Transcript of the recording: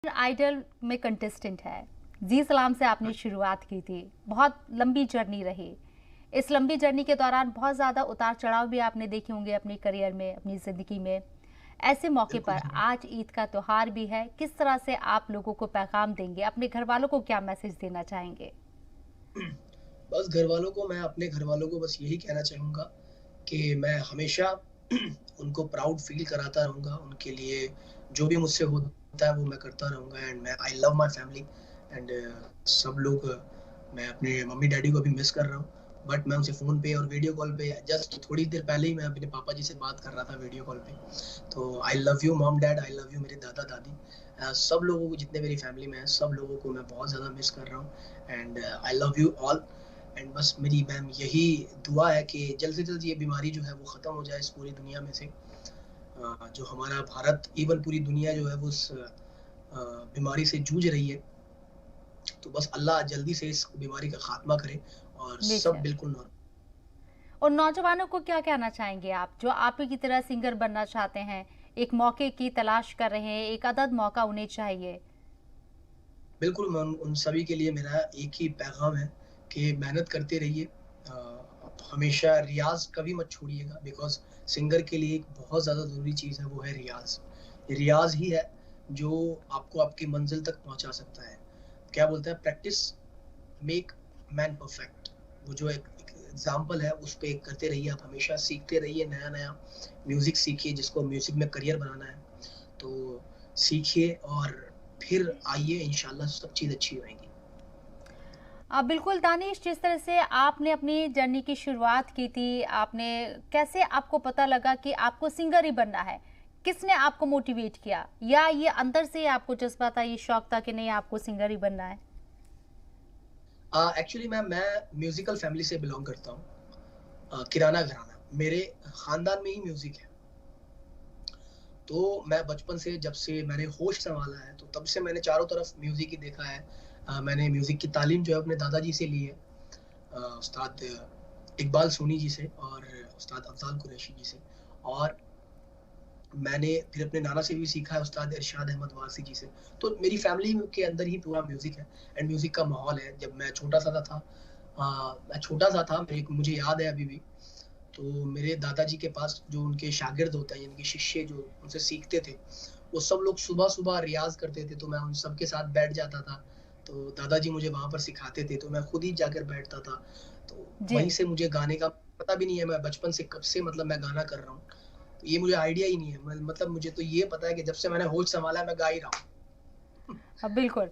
Idol में contestant है। जी सलाम से आपने शुरुआत की थी, बहुत लंबी जर्नी रही। इस लंबी जर्नी के दौरान बहुत ज़्यादा उतार चढ़ाव भी आपने देखे होंगे अपने करियर में, अपनी ज़िंदगी में। ऐसे मौके बिल्कुल पर जी। आज ईद का त्योहार भी है, किस तरह से आप लोगों को पैगाम देंगे, अपने घर वालों को क्या मैसेज देना चाहेंगे? बस घरवालों को मैं अपने घरवालों को बस यही कहना चाहूँगा कि मैं हमेशा उनको प्राउड फ़ील कराता रहूँगा, उनके लिए जो भी मुझसे होता है वो मैं करता रहूँगा एंड मैं I love my family and सब लोग मैं अपने मम्मी-डैडी को भी मिस कर रहा हूँ। बट मैं उनसे फ़ोन पे और वीडियो कॉल पे जस्ट थोड़ी देर पहले ही मैं अपने पापा जी से बात कर रहा था वीडियो कॉल पे। तो I love you mom dad, I love you मेरे दादा-दादी। सब लोगों को जितने मेरी फैमिली में हैं, सब लोगों को मैं बहुत ज़्यादा मिस कर रहा हूँ and I love you all. And बस मेरी मैम यही दुआ है कि जल्द से जल्द ये बीमारी जो है वो ख़त्म हो जाए इस पूरी दुनिया में से। जो हमारा भारत इवन पूरी दुनिया जो है वो उस बीमारी से जूझ रही है। तो बस अल्लाह जल्दी से इस बीमारी का ख़ात्मा करे और सब बेशक। बिल्कुल नॉर्मल। और नौजवानों को क्या कहना चाहेंगे आप, जो आप ही की तरह सिंगर बनना चाहते हैं, एक मौके की तलाश कर रहे हैं, एक अदद मौका उन्हें चाहिए? बिल्कुल, मैं उन उन सभी के लिए मेरा एक ही पैगाम है कि मेहनत करते रहिए। हमेशा रियाज़ कभी मत छोड़िएगा बिकॉज़ सिंगर के लिए एक बहुत ज़्यादा ज़रूरी चीज़ है, वो है रियाज़। रियाज़ ही है जो आपको आपकी मंज़िल तक पहुँचा सकता है। क्या बोलते हैं प्रैक्टिस मेक मैन परफेक्ट। वो जो एक एक एग्ज़ाम्पल है उस पे करते रहिए, आप हमेशा सीखते रहिए नया-नया म्यूज़िक सीखिए जिसको म्यूज़िक में करियर बनाना है। तो सीखिए और फिर आइए इंशाल्लाह सब चीज़ अच्छी होएँगी। बिल्कुल दानिश, जिस तरह से आपने अपनी जर्नी की शुरुआत की थी, आपने कैसे आपको पता लगा कि आपको सिंगर ही बनना है? किसने आपको मोटिवेट किया, या ये अंदर से आपको जज्बा था, ये शौक था कि नहीं आपको सिंगर ही बनना है? एक्चुअली मैं म्यूज़िकल फैमिली से बिलॉन्ग करता हूँ। किराना घराना। मेरे ख़ानदान में ही म्यूज़िक है। तो मैं बचपन से जब से मैंने होश सँभाला है, तो तब से मैंने चारों तरफ म्यूज़िक ही देखा है। मैंने म्यूज़िक की तालीम जो है अपने दादाजी से ली है। उस्ताद इकबाल सोनी जी से और उस्ताद अफ़ज़ाल कुरैशी जी से और मैंने फिर अपने नाना से भी सीखा है उस्ताद इरशाद अहमद वासी जी से। तो मेरी फ़ैमिली के अंदर ही पूरा म्यूज़िक है एंड म्यूज़िक का माहौल है। जब मैं छोटा-सा था मैं छोटा-सा था मेरे मुझे याद है अभी भी। तो मेरे दादाजी के पास जो उनके शागिर्द होते हैं, यानी कि शिष्य जो उनसे सीखते थे, वो सब लोग सुबह-सुबह रियाज़ करते थे, तो मैं उन सबके साथ बैठ जाता था। तो दादाजी मुझे वहाँ पर सिखाते थे, तो मैं खुद ही जाकर बैठता था। तो जी। वहीं से मुझे गाने का पता भी नहीं है मैं बचपन से कब से मतलब मैं गाना कर रहा हूँ। तो ये मुझे आइडिया ही नहीं है। मैं मतलब मुझे तो ये पता है कि जब से मैंने होश सँभाला है मैं गा ही रहा हूँ। बिल्कुल।